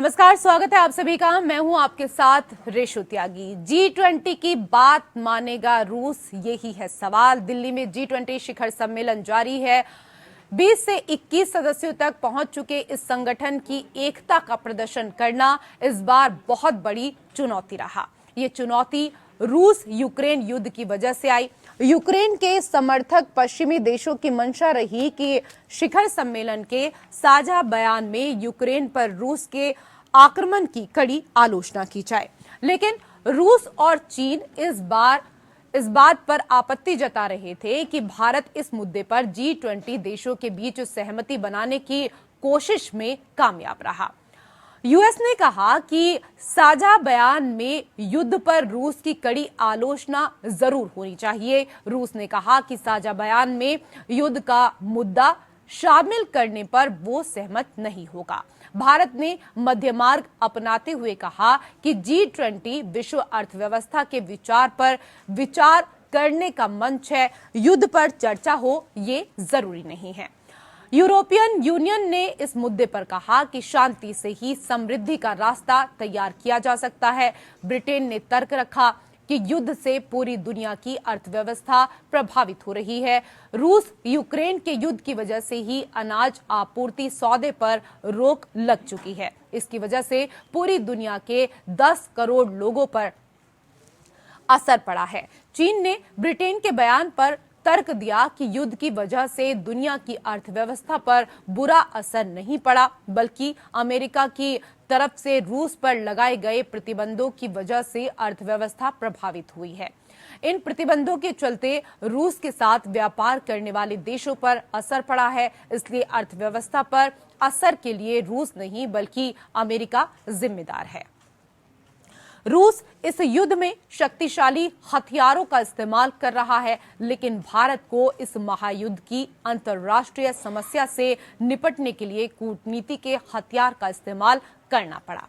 नमस्कार, स्वागत है आप सभी का। मैं हूं आपके साथ रेशु त्यागी। G20 की बात मानेगा रूस, यही है सवाल। दिल्ली में G20 शिखर सम्मेलन जारी है। 20 से 21 सदस्यों तक पहुंच चुके इस संगठन की एकता का प्रदर्शन करना इस बार बहुत बड़ी चुनौती रहा। ये चुनौती रूस यूक्रेन युद्ध की वजह से आई। यूक्रेन के समर्थक पश्चिमी देशों की मंशा रही कि शिखर सम्मेलन के साझा बयान में यूक्रेन पर रूस के आक्रमण की कड़ी आलोचना की जाए, लेकिन रूस और चीन इस बात पर आपत्ति जता रहे थे कि भारत इस मुद्दे पर G20 देशों के बीच सहमति बनाने की कोशिश में कामयाब रहा। यूएस ने कहा कि साझा बयान में युद्ध पर रूस की कड़ी आलोचना जरूर होनी चाहिए। रूस ने कहा कि साझा बयान में युद्ध का मुद्दा शामिल करने पर वो सहमत नहीं होगा। भारत ने मध्य मार्ग अपनाते हुए कहा कि G20 विश्व अर्थव्यवस्था के विचार पर विचार करने का मंच है, युद्ध पर चर्चा हो ये जरूरी नहीं है। यूरोपियन यूनियन ने इस मुद्दे पर कहा कि शांति से ही समृद्धि का रास्ता तैयार किया जा सकता है। ब्रिटेन ने तर्क रखा कि युद्ध से पूरी दुनिया की अर्थव्यवस्था प्रभावित हो रही है। रूस यूक्रेन के युद्ध की वजह से ही अनाज आपूर्ति सौदे पर रोक लग चुकी है। इसकी वजह से पूरी दुनिया के 10 करोड़ लोगों पर असर पड़ा है। चीन ने ब्रिटेन के बयान पर तर्क दिया कि युद्ध की वजह से दुनिया की अर्थव्यवस्था पर बुरा असर नहीं पड़ा, बल्कि अमेरिका की तरफ से रूस पर लगाए गए प्रतिबंधों की वजह से अर्थव्यवस्था प्रभावित हुई है। इन प्रतिबंधों के चलते रूस के साथ व्यापार करने वाले देशों पर असर पड़ा है, इसलिए अर्थव्यवस्था पर असर के लिए रूस नहीं बल्कि अमेरिका जिम्मेदार है। रूस इस युद्ध में शक्तिशाली हथियारों का इस्तेमाल कर रहा है, लेकिन भारत को इस महायुद्ध की अंतर्राष्ट्रीय समस्या से निपटने के लिए कूटनीति के हथियार का इस्तेमाल करना पड़ा।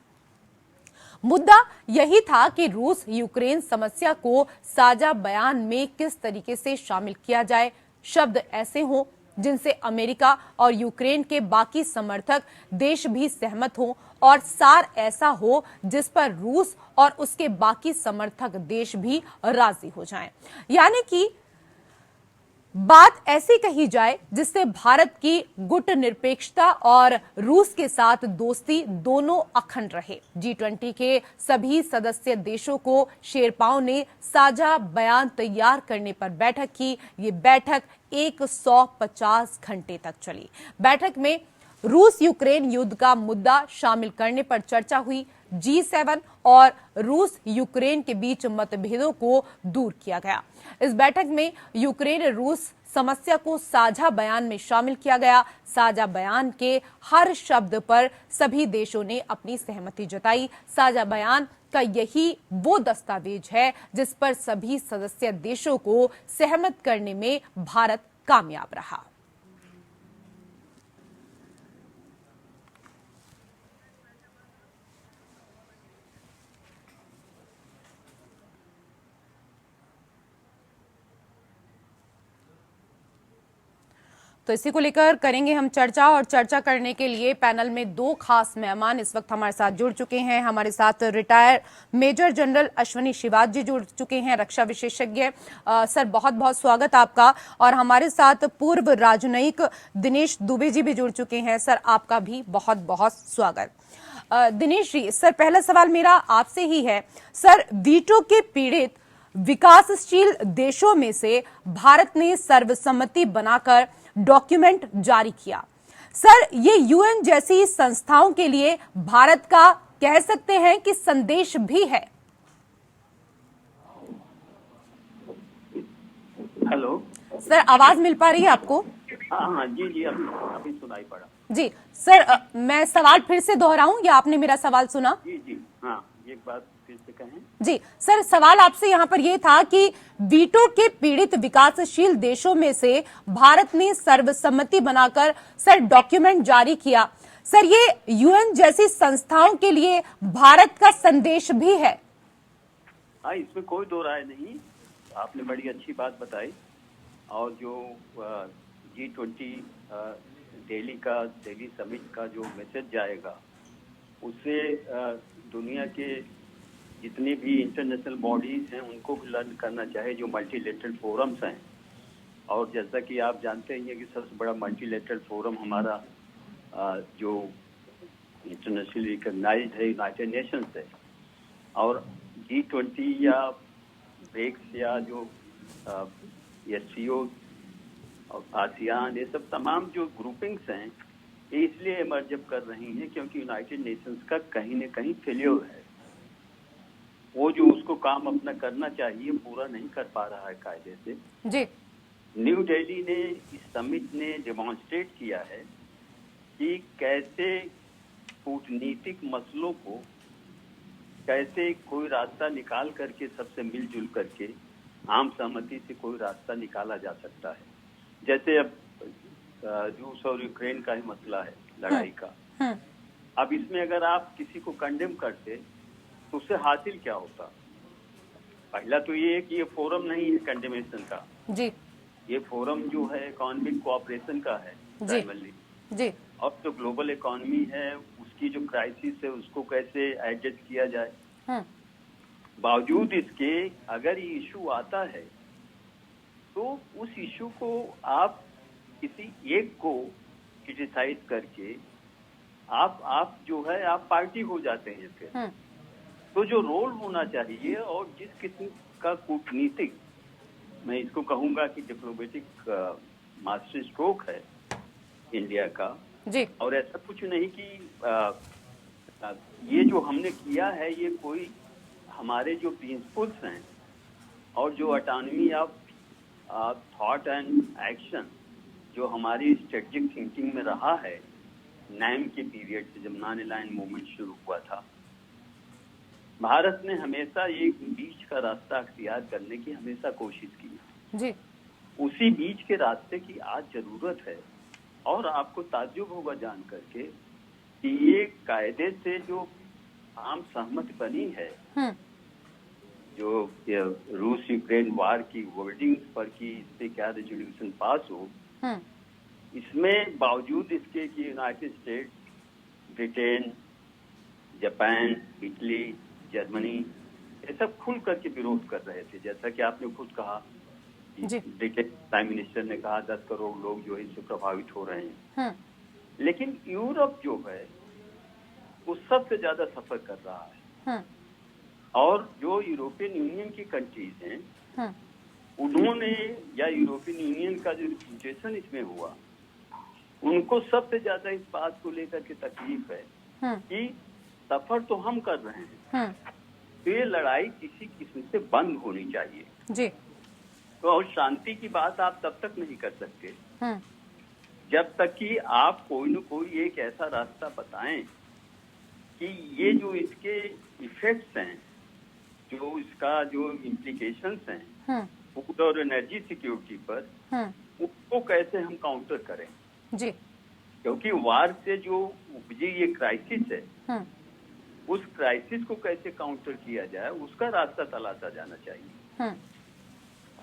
मुद्दा यही था कि रूस यूक्रेन समस्या को साझा बयान में किस तरीके से शामिल किया जाए। शब्द ऐसे हों जिनसे अमेरिका और यूक्रेन के बाकी समर्थक देश भी सहमत हों, और सार ऐसा हो जिस पर रूस और उसके बाकी समर्थक देश भी राजी हो जाएं। यानी कि बात ऐसी कही जाए जिससे भारत की गुट निरपेक्षता और रूस के साथ दोस्ती दोनों अखंड रहे। G20 के सभी सदस्य देशों को शेरपाओं ने साझा बयान तैयार करने पर बैठक की। ये बैठक 150 घंटे तक चली। बैठक में रूस यूक्रेन युद्ध का मुद्दा शामिल करने पर चर्चा हुई। G7 और रूस यूक्रेन के बीच मतभेदों को दूर किया गया। इस बैठक में यूक्रेन रूस समस्या को साझा बयान में शामिल किया गया। साझा बयान के हर शब्द पर सभी देशों ने अपनी सहमति जताई। साझा बयान का यही वो दस्तावेज है जिस पर सभी सदस्य देशों को सहमत करने में भारत कामयाब रहा। तो इसी को लेकर करेंगे हम चर्चा, और चर्चा करने के लिए पैनल में दो खास मेहमान इस वक्त हमारे साथ जुड़ चुके हैं। हमारे साथ retire major general Ashwani Srivastava ji जुड़ चुके हैं, रक्षा विशेषज्ञ। सर बहुत बहुत स्वागत आपका। और हमारे साथ पूर्व राजनयिक दिनेश दुबे जी भी जुड़ चुके हैं। सर आपका भी बहुत बहुत स्वागत। दिनेश जी, सर पहला सवाल मेरा आपसे ही है। सर, वीटो के पीड़ित विकासशील देशों में से भारत ने सर्वसम्मति बनाकर डॉक्यूमेंट जारी किया। सर, ये यूएन जैसी संस्थाओं के लिए भारत का कह सकते हैं कि संदेश भी है। हेलो सर, आवाज मिल पा रही है आपको? हाँ जी अभी सुनाई पड़ा जी सर, मैं सवाल फिर से दोहराऊं या आपने मेरा सवाल सुना? जी हाँ, एक बात फिर से कहें। जी सर, सवाल आपसे यहाँ पर यह था कि वीटो के पीड़ित विकासशील देशों में से भारत ने सर्वसम्मति बनाकर सर डॉक्यूमेंट जारी किया। सर, ये यूएन जैसी संस्थाओं के लिए भारत का संदेश भी है। हाँ, इसमें कोई दो राय नहीं। आपने बड़ी अच्छी बात बताई। और जो G20 दिल्ली समिट का जो मैसेज जाएगा उससे दुनिया के जितनी भी इंटरनेशनल बॉडीज हैं उनको भी लर्न करना चाहिए, जो मल्टीलेटरल फोरम्स हैं। और जैसा कि आप जानते हैं कि सबसे बड़ा मल्टीलेटरल फोरम हमारा जो इंटरनेशनली रिकॉग्नाइज्ड है यूनाइटेड नेशंस है। और G20 या ब्रिक्स या जो SCO और आसियान, ये सब तमाम जो ग्रुपिंग्स हैं ये इसलिए इमर्ज कर रही हैं क्योंकि यूनाइटेड नेशंस का कहीं न कहीं फेल्योर है। वो जो उसको काम अपना करना चाहिए पूरा नहीं कर पा रहा है कायदे से। जी। न्यू दिल्ली ने, इस समिट ने डेमोन्स्ट्रेट किया है कि कैसे कूटनीतिक मसलों को कैसे कोई रास्ता निकाल करके सबसे मिलजुल करके आम सहमति से कोई रास्ता निकाला जा सकता है। जैसे अब रूस और यूक्रेन का ही मसला है, लड़ाई का। अब इसमें अगर आप किसी को कंडेम करते तो उससे हासिल क्या होता? पहला तो ये है कि ये फोरम नहीं है कंडेमेशन का जी। ये फोरम जो है इकोनॉमिक कोऑपरेशन का है प्राइमरली जी। अब तो ग्लोबल इकोनॉमी है, उसकी जो क्राइसिस है उसको कैसे एडजस्ट किया जाए। बावजूद इसके अगर ये इशू आता है तो उस इशू को आप किसी एक को क्रिटिसाइज करके आप जो है आप पार्टी हो जाते हैं फिर। तो जो रोल होना चाहिए और जिस किस्म का कूटनीतिक, मैं इसको कहूंगा कि डिप्लोमेटिक मास्टर स्ट्रोक है इंडिया का जी। और ऐसा कुछ नहीं कि ये जो हमने किया है ये कोई हमारे जो प्रिंसिपल्स हैं और जो autonomy of thought and action जो हमारी स्ट्रेटेजिक थिंकिंग में रहा है नैम के पीरियड से, जब नॉन अलाइंड मूवमेंट शुरू हुआ था, भारत ने हमेशा एक बीच का रास्ता अख्तियार करने की हमेशा कोशिश की जी। उसी बीच के रास्ते की आज जरूरत है। और आपको ताज्जुब होगा जान करके कि ये कायदे से जो आम सहमति बनी है, जो रूस यूक्रेन वार की वर्डिंग्स पर की इस पे क्या रेजोल्यूशन पास हो, इसमें बावजूद इसके कि United states, Britain, Japan, Italy, Germany ये सब खुल करके विरोध कर रहे थे। जैसा कि आपने खुद कहा, ब्रिटेन प्राइम मिनिस्टर ने कहा 10 करोड़ लोग जो है इससे प्रभावित हो रहे हैं। लेकिन यूरोप जो है वो सबसे ज्यादा सफर कर रहा है। और जो यूरोपियन यूनियन की कंट्रीज हैं उन्होंने, या यूरोपियन यूनियन का जो रिप्रेजेंटेशन इसमें हुआ, उनको सबसे ज्यादा इस बात को लेकर के तकलीफ है कि सफर तो हम कर रहे हैं, तो ये लड़ाई किसी किस्म से बंद होनी चाहिए जी। तो और शांति की बात आप तब तक नहीं कर सकते जब तक कि आप कोई न कोई एक ऐसा रास्ता बताएं कि ये जो इसके इफेक्ट्स हैं, जो इसका जो इम्प्लीकेशंस हैं फूड और एनर्जी सिक्योरिटी पर, उसको कैसे हम काउंटर करें जी। क्योंकि वार से जो उपजी ये क्राइसिस है, उस क्राइसिस को कैसे काउंटर किया जाए उसका रास्ता तलाशा जाना चाहिए।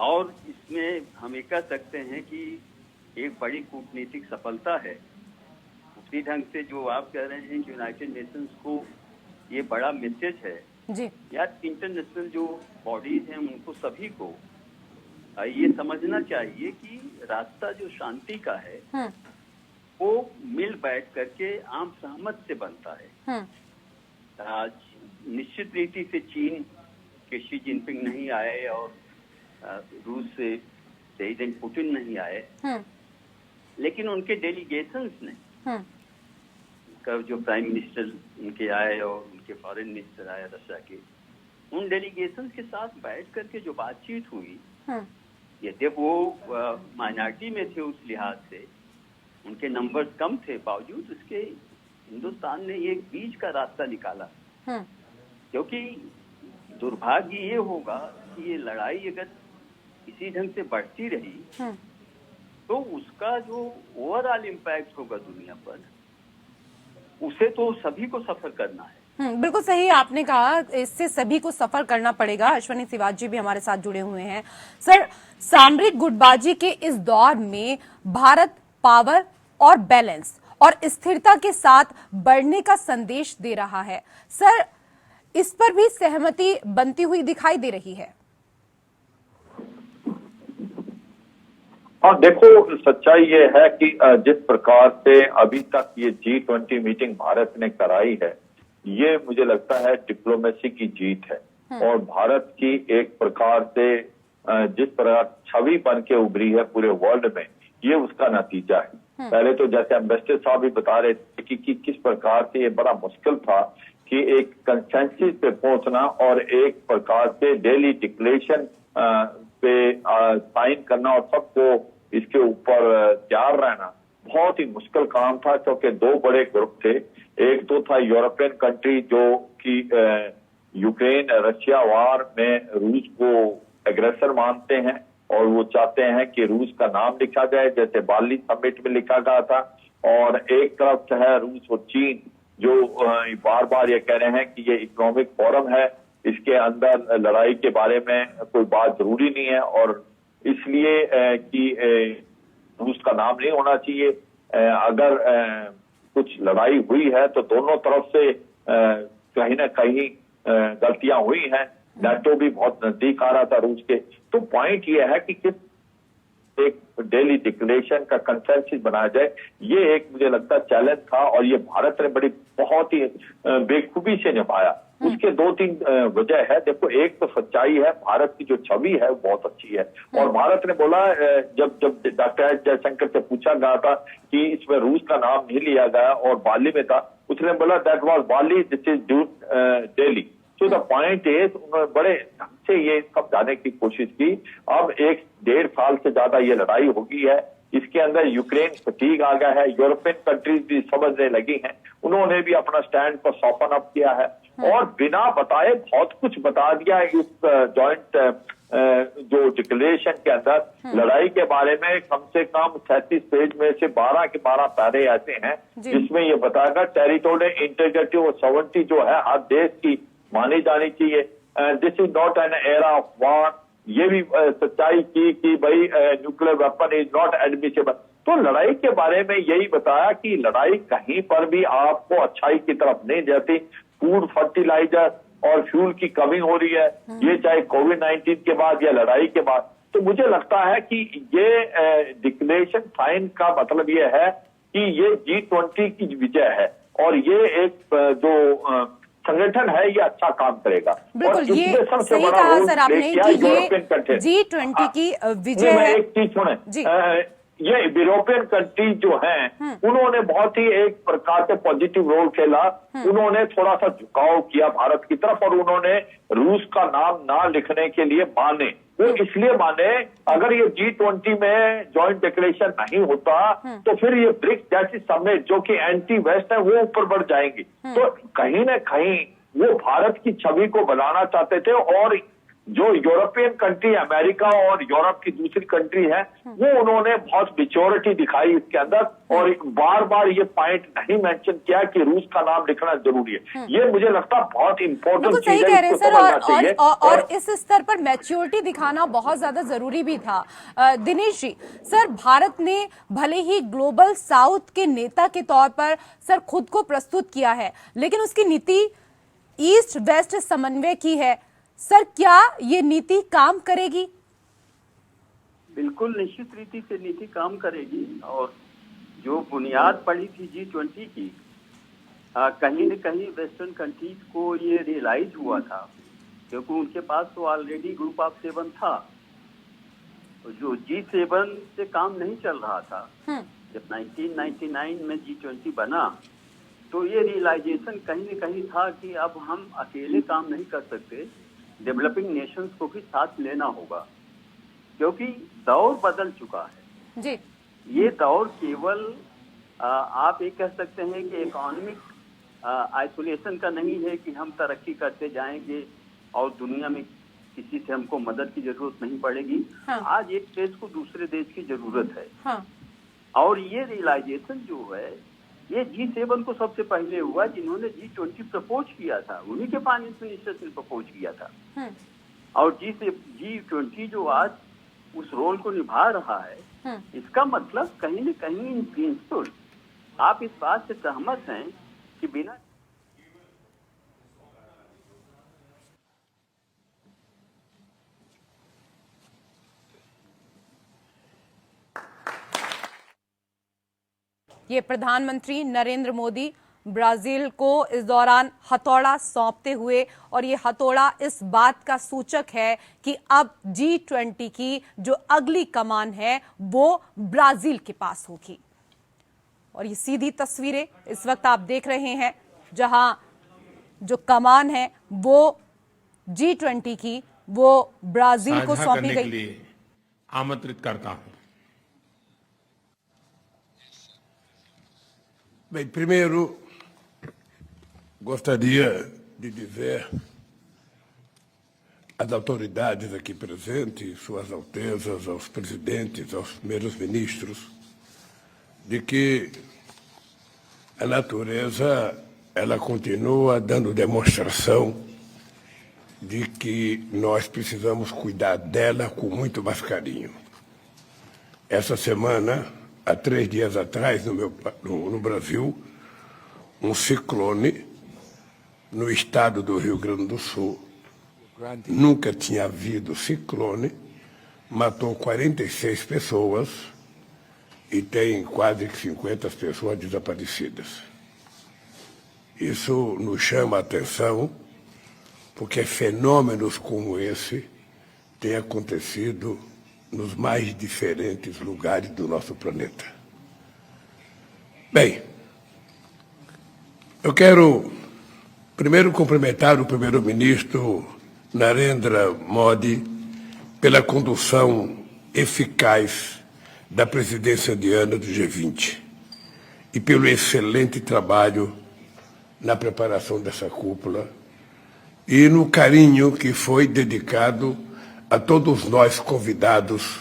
और इसमें हम ये कह सकते हैं कि एक बड़ी कूटनीतिक सफलता है। उसी ढंग से जो आप कह रहे हैं कि यूनाइटेड नेशंस को ये बड़ा मैसेज है जी। यार, इंटरनेशनल जो बॉडीज हैं उनको सभी को ये समझना चाहिए कि रास्ता जो शांति का है वो मिल बैठ करके आम सहमत से बनता है। निश्चित रीति से चीन के शी जिनपिंग नहीं आए और रूस से प्रेसिडेंट पुतिन नहीं आए, लेकिन उनके डेलीगेशंस ने जो प्राइम मिनिस्टर उनके आए और उनके फॉरेन मिनिस्टर आए रशिया के, उन डेलीगेशंस के साथ बैठ करके जो बातचीत हुई, यद्यपि वो माइनॉरिटी में थे उस लिहाज से, उनके नंबर्स कम थे, बावजूद उसके हिंदुस्तान ने एक बीच का रास्ता निकाला। क्योंकि दुर्भाग्य ये होगा कि ये लड़ाई अगर इसी ढंग से बढ़ती रही तो उसका जो ओवरऑल इम्पैक्ट होगा दुनिया पर, उसे तो सभी को सफर करना है। बिल्कुल सही आपने कहा, इससे सभी को सफर करना पड़ेगा। अश्वनी सिवाजी भी हमारे साथ जुड़े हुए हैं। सर, सामरिक गुटबाजी के इस दौर में भारत पावर और बैलेंस और स्थिरता के साथ बढ़ने का संदेश दे रहा है। सर, इस पर भी सहमति बनती हुई दिखाई दे रही है। हाँ, देखो, सच्चाई ये है कि जिस प्रकार से अभी तक ये G20 मीटिंग भारत ने कराई है, ये मुझे लगता है डिप्लोमेसी की जीत है। और भारत की एक प्रकार से जिस प्रकार छवि बन के उभरी है पूरे वर्ल्ड में, ये उसका नतीजा है। पहले तो जैसे एम्बेसडर साहब भी बता रहे थे कि किस प्रकार से ये बड़ा मुश्किल था कि एक कंसेंसस पे पहुंचना और एक प्रकार से डेली डिक्लेरेशन पे साइन करना और सबको इसके ऊपर तैयार रहना बहुत ही मुश्किल काम था, क्योंकि दो बड़े ग्रुप थे। एक तो था यूरोपियन कंट्री जो कि यूक्रेन रशिया वार में रूस को एग्रेसर मानते हैं और वो चाहते हैं कि रूस का नाम लिखा जाए, जैसे बाली समिट में लिखा गया था। और एक तरफ है रूस और चीन जो बार बार ये कह रहे हैं कि ये इकोनॉमिक फोरम है, इसके अंदर लड़ाई के बारे में कोई बात जरूरी नहीं है और इसलिए कि रूस का नाम नहीं होना चाहिए। अगर कुछ लड़ाई हुई है तो दोनों तरफ से कहीं ना कहीं गलतियां हुई हैं। नाटो भी बहुत नजदीक आ रहा था रूस के। तो पॉइंट ये है कि किस एक डेली डिक्लेरेशन का कंसेंसस बनाया जाए, ये एक मुझे लगता है चैलेंज था और ये भारत ने बड़ी बहुत ही बेखूबी से निभाया। उसके दो तीन वजह है। देखो, एक तो सच्चाई है, भारत की जो छवि है वो बहुत अच्छी है और भारत ने बोला, जब डॉक्टर एस जयशंकर से पूछा गया था कि इसमें रूस का नाम नहीं लिया गया और बाली में था, उसने बोला that was Bali, this is daily. तो द पॉइंट इज, उन्होंने बड़े ढंग से ये सब जाने की कोशिश की। अब 1-1.5 साल से ज्यादा ये लड़ाई होगी है, इसके अंदर यूक्रेन फटीग आ गया है, यूरोपियन कंट्रीज भी समझने लगी हैं, उन्होंने भी अपना स्टैंड पर सॉफन अप किया है और बिना बताए बहुत कुछ बता दिया इस जॉइंट जो डिक्लेरेशन के अंदर। लड़ाई के बारे में कम से कम 37 पेज में से 12 के 12 पैरे ऐसे हैं जिसमें ये बताएगा टेरिटोरियल इंटीग्रिटी और सॉवरेनिटी जो है हर देश की मानी जानी चाहिए। This is not an era of war. ये भी सच्चाई की कि भाई nuclear weapon is not admissible. तो लड़ाई के बारे में यही बताया कि लड़ाई कहीं पर भी आपको अच्छाई की तरफ नहीं जाती। फूड, फर्टिलाइजर और फ्यूल की कमी हो रही है, ये चाहे कोविड-19 के बाद या लड़ाई के बाद। तो मुझे लगता है कि ये डिक्लेरेशन साइन का मतलब ये है कि ये G20 की विजय है और ये एक जो संगठन है ये अच्छा काम करेगा। बिल्कुल, ये सही कहा सर आपने कि ये G20 की विजय है। एक चीज सुने, ये यूरोपियन कंट्री जो हैं उन्होंने बहुत ही एक प्रकार से पॉजिटिव रोल खेला। उन्होंने थोड़ा सा झुकाव किया भारत की तरफ और उन्होंने रूस का नाम ना लिखने के लिए माने। वो इसलिए माने, अगर ये G20 में जॉइंट डिक्लेरेशन नहीं होता तो फिर ये ब्रिक्स जैसी समिट जो कि एंटी वेस्ट है वो ऊपर बढ़ जाएंगी। तो कहीं ना कहीं वो भारत की छवि को बनाना चाहते थे और जो यूरोपियन कंट्री, अमेरिका और यूरोप की दूसरी कंट्री है, वो उन्होंने बहुत मैच्योरिटी दिखाई इसके अंदर और बार बार ये पॉइंट नहीं मेंशन किया कि रूस का नाम लिखना जरूरी है। ये मुझे लगता है बहुत इंपॉर्टेंट चीज है। सही कह रहे हैं सर, और इस स्तर पर मैच्योरिटी दिखाना बहुत ज्यादा जरूरी भी था। दिनेश जी, सर, भारत ने भले ही ग्लोबल साउथ के नेता के तौर पर सर खुद को प्रस्तुत किया है, लेकिन उसकी नीति ईस्ट वेस्ट समन्वय की है। सर, क्या ये नीति काम करेगी? बिल्कुल निश्चित रीति से नीति काम करेगी और जो बुनियाद पड़ी थी G20 की, कहीं न कहीं वेस्टर्न कंट्रीज को ये रियलाइज हुआ था, क्योंकि उनके पास तो ऑलरेडी ग्रुप ऑफ 7 था। तो जो G7 से काम नहीं चल रहा था, जब 1999 में G20 बना तो ये रियलाइजेशन कहीं न कहीं था कि अब हम अकेले काम नहीं कर सकते, डेवलपिंग नेशंस को भी साथ लेना होगा, क्योंकि दौर बदल चुका है जी। ये दौर केवल आप ये कह सकते हैं कि इकोनॉमिक आइसोलेशन का नहीं है कि हम तरक्की करते जाएंगे और दुनिया में किसी से हमको मदद की जरूरत नहीं पड़ेगी। हाँ। आज एक देश को दूसरे देश की जरूरत है। हाँ। और ये रियलाइजेशन जो है ये G7 को सबसे पहले हुआ, जिन्होंने G20 प्रपोज किया था, उन्हीं के फाइनेंस मिनिस्टर ने प्रपोज किया था। और G20 जो आज उस रोल को निभा रहा है, इसका मतलब कहीं न कहीं इन प्रिंसिपल आप इस बात से सहमत हैं कि बिना ये प्रधानमंत्री नरेंद्र मोदी ब्राजील को इस दौरान हथौड़ा सौंपते हुए, और ये हथौड़ा इस बात का सूचक है कि अब G20 की जो अगली कमान है वो ब्राजील के पास होगी। और ये सीधी तस्वीरें इस वक्त आप देख रहे हैं, जहां जो कमान है वो G20 की वो ब्राजील को साझा सौंपी करने के गई। लिए आमंत्रित करता हूं। Bem, primeiro, gostaria de dizer às autoridades aqui presentes, suas altezas, aos presidentes, aos primeiros ministros, de que a natureza ela continua dando demonstração de que nós precisamos cuidar dela com muito mais carinho. Essa semana, há 3 dias atrás, no Brasil, um ciclone no estado do Rio Grande do Sul. Nunca tinha havido ciclone, matou 46 pessoas e tem quase 50 pessoas desaparecidas. Isso nos chama a atenção, porque fenômenos como esse têm acontecido nos mais diferentes lugares do nosso planeta. Bem, eu quero primeiro cumprimentar o primeiro-ministro Narendra Modi pela condução eficaz da presidência indiana do G20 e pelo excelente trabalho na preparação dessa cúpula e no carinho que foi dedicado a todos nós convidados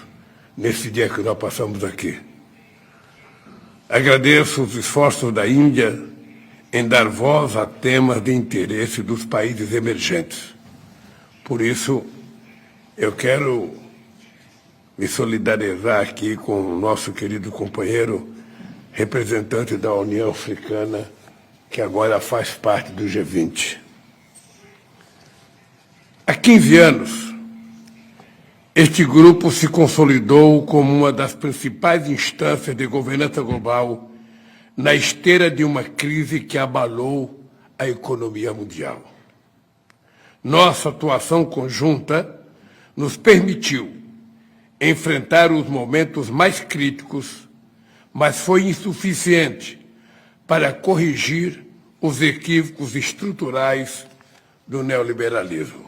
nesse dia que nós passamos aqui. Agradeço os esforços da Índia em dar voz a temas de interesse dos países emergentes. Por isso, eu quero me solidarizar aqui com o nosso querido companheiro, representante da União Africana, que agora faz parte do G20. Há 15 anos, este grupo se consolidou como uma das principais instâncias de governança global na esteira de uma crise que abalou a economia mundial. Nossa atuação conjunta nos permitiu enfrentar os momentos mais críticos, mas foi insuficiente para corrigir os equívocos estruturais do neoliberalismo.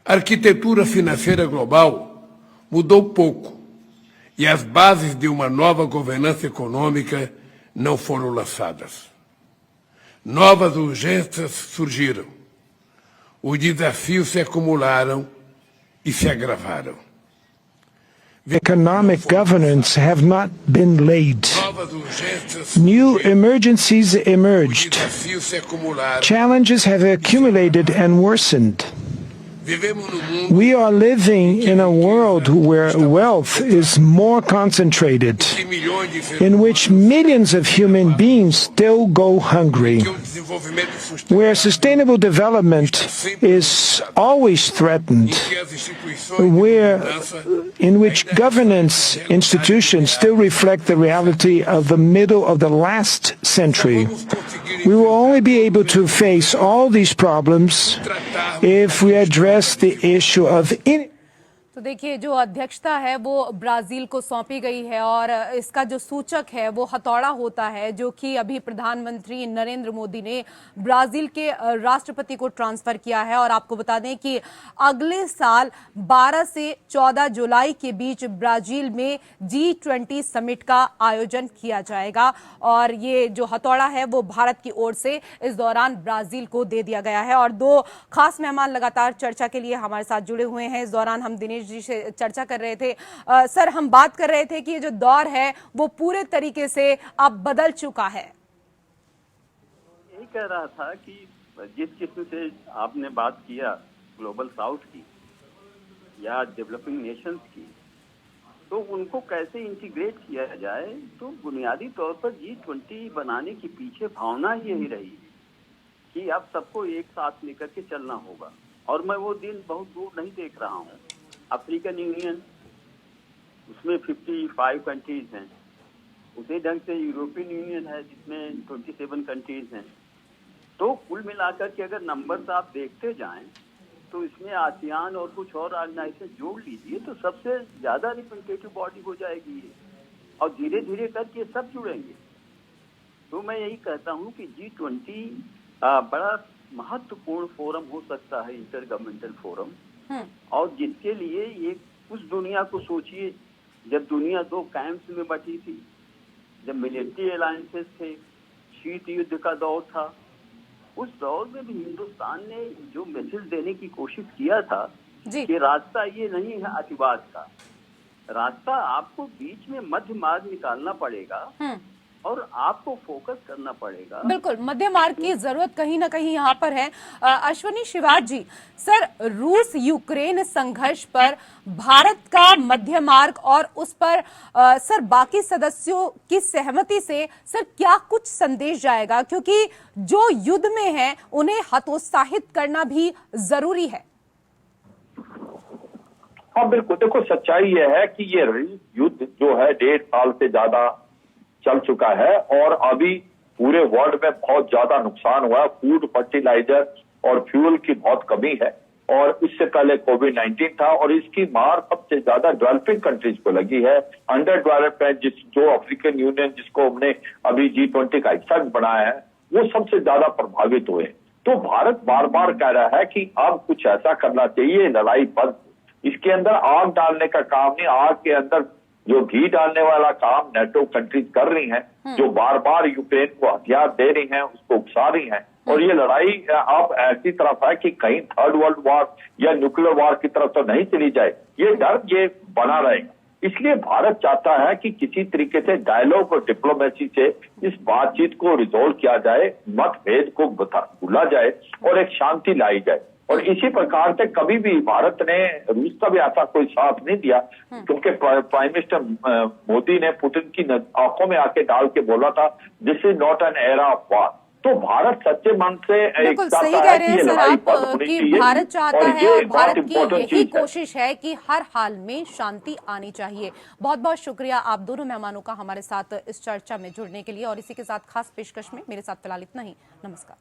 A arquitetura financeira global mudou pouco e as bases de uma nova governança econômica não foram lançadas. Novas urgências surgiram. Os desafios se acumularam e se agravaram. Economic governance have not been laid. New emergencies emerged. Challenges have accumulated and worsened. We are living in a world where wealth is more concentrated, in which millions of human beings still go hungry, where sustainable development is always threatened, in which governance institutions still reflect the reality of the middle of the last century. We will only be able to face all these problems if we address the issue of तो देखिए, जो अध्यक्षता है वो Brazil को सौंपी गई है और इसका जो सूचक है वो हथौड़ा होता है, जो कि अभी प्रधानमंत्री नरेंद्र मोदी ने ब्राजील के राष्ट्रपति को ट्रांसफर किया है। और आपको बता दें कि अगले साल 12 से 14 जुलाई के बीच ब्राजील में G20 समिट का आयोजन किया जाएगा और ये जो हथौड़ा है वो भारत की ओर से इस दौरान ब्राजील को दे दिया गया है। और 2 खास मेहमान लगातार चर्चा के लिए हमारे साथ जुड़े हुए हैं। इस दौरान हम दिनेश जी से चर्चा कर रहे थे। सर, हम बात कर रहे थे कि ये जो दौर है वो पूरे तरीके से अब बदल चुका है। यही कह रहा था कि जिस किस्म से आपने बात किया ग्लोबल साउथ की या डेवलपिंग नेशंस की, तो उनको कैसे इंटीग्रेट किया जाए। तो बुनियादी तौर पर G20 बनाने के पीछे भावना यही रही कि अब सबको एक साथ लेकर के चलना होगा। और मैं वो दिन बहुत दूर नहीं देख रहा हूँ। अफ्रीकन यूनियन, उसमें 55 कंट्रीज हैं। उसी ढंग से यूरोपियन यूनियन है जिसमें 27 कंट्रीज हैं। तो कुल मिलाकर के अगर नंबर्स आप देखते जाएं तो इसमें आसियान और कुछ और ऑर्गेनाइजेशन जोड़ लीजिए तो सबसे ज्यादा रिप्रेजेंटेटिव बॉडी हो जाएगी ये, और धीरे धीरे करके सब जुड़ेंगे। तो मैं यही कहता हूँ कि G20 बड़ा महत्वपूर्ण फोरम हो सकता है, इंटर गवर्नमेंटल फोरम। और जिसके लिए ये उस दुनिया को सोचिए जब दुनिया दो कैंप्स में बटी थी, जब मिलिट्री अलायंसेस थे, शीत युद्ध का दौर था, उस दौर में भी हिंदुस्तान ने जो मैसेज देने की कोशिश किया था कि रास्ता ये नहीं है अतिवाद का, रास्ता आपको बीच में मध्य मार्ग निकालना पड़ेगा और आपको फोकस करना पड़ेगा। बिल्कुल, मध्य मार्ग की जरूरत कहीं ना कहीं यहाँ पर है। अश्वनी शिवाज जी, सर रूस यूक्रेन संघर्ष पर भारत का मध्य मार्ग और उस पर सर बाकी सदस्यों की सहमति से सर क्या कुछ संदेश जाएगा, क्योंकि जो युद्ध में है उन्हें हतोत्साहित करना भी जरूरी है। हाँ बिल्कुल, देखो सच्चाई यह है कि ये युद्ध जो है 1.5 साल से ज्यादा चल चुका है और अभी पूरे वर्ल्ड में बहुत ज्यादा नुकसान हुआ है। फूड, फर्टिलाइजर और फ्यूल की बहुत कमी है और इससे पहले कोविड-19 था और इसकी मार सबसे ज्यादा डेवलपिंग कंट्रीज को लगी है। अंडर डेवलपमेंट जो अफ्रीकन यूनियन जिसको हमने अभी G20 का हिस्सा बनाया है वो सबसे ज्यादा प्रभावित हुए। तो भारत बार बार कह रहा है कि अब कुछ ऐसा करना चाहिए, लड़ाई बंद। इसके अंदर आग डालने का काम नहीं, आग के अंदर जो घी डालने वाला काम नेटो कंट्रीज कर रही हैं, जो बार बार यूक्रेन को हथियार दे रही हैं, उसको उकसा रही हैं। और ये लड़ाई अब ऐसी तरफ है कि कहीं थर्ड वर्ल्ड वॉर या न्यूक्लियर वॉर की तरफ तो नहीं चली जाए, ये डर ये बना रहेगा। इसलिए भारत चाहता है कि किसी तरीके से डायलॉग और डिप्लोमेसी से इस बातचीत को रिजोल्व किया जाए, मतभेद को भूला जाए और एक शांति लाई जाए। और इसी प्रकार से कभी भी भारत ने रूस का भी ऐसा कोई साथ नहीं दिया, क्योंकि प्राइम मिनिस्टर मोदी ने पुतिन की आंखों में आके डाल के बोला था this is not an era of war. तो भारत सच्चे मन से एक सही कह रहे हैं सर आप कि भारत चाहता है और भारत की यही कोशिश है कि हर हाल में शांति आनी चाहिए। बहुत बहुत शुक्रिया आप दोनों मेहमानों का हमारे साथ इस चर्चा में जुड़ने के लिए। और इसी के साथ खास पेशकश में मेरे साथ फिलहाल इतना ही। नमस्कार।